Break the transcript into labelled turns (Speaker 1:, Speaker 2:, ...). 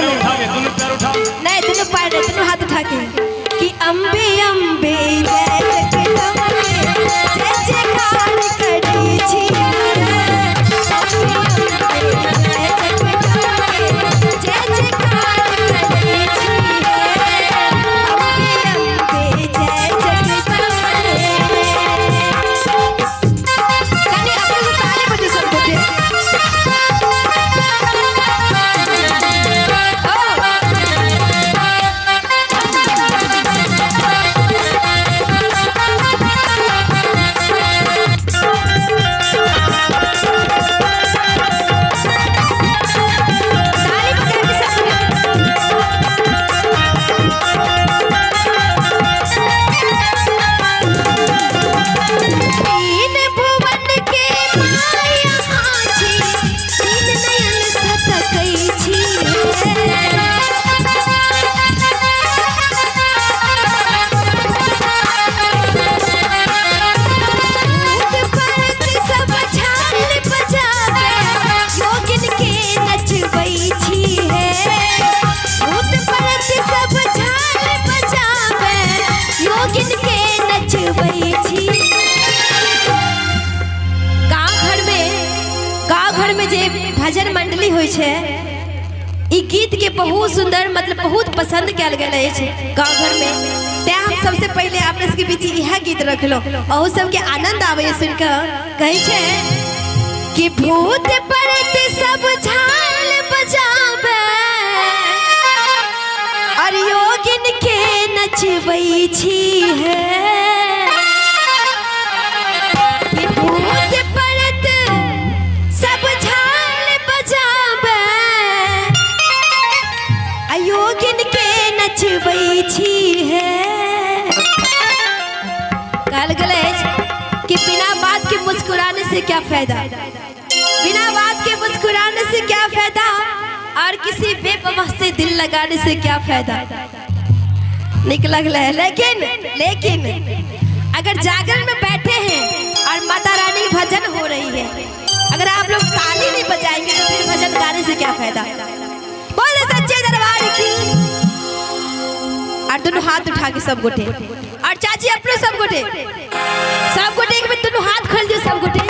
Speaker 1: नहीं दोनों पैर दोनों हाथ उठा के कि अम्बे अम्बे जय जगदम्बे जय जयकार करी छी भजन मंडली होय छे ई गीत के बहुत सुंदर मतलब बहुत पसंद कल गए गाँव घर में ते हम सबसे पहले अपने सबके बीच यह गीत रखलो और सबके आनंद आवे सुन के कहे छे कि भूत प्रेत सब झाल बजावे और योगिन के नचबै छी है कि बिना बात के मुस्कुराने से क्या फायदा, बिना बात के मुस्कुराने से क्या फायदा और किसी बेवफा से दिल लगाने से क्या फायदा। निकल है लेकिन अगर जागरण में बैठे हैं और माता रानी की भजन हो रही है, अगर आप लोग ताली नहीं बजाएंगे तो फिर भजन गाने से क्या फायदा। बोले सच्चे दरबार की। और दोनों हाथ उठा के सब गोटे और चाची अपने सब गोटे एक में दोनों हाथ खोल दो सब गोटे।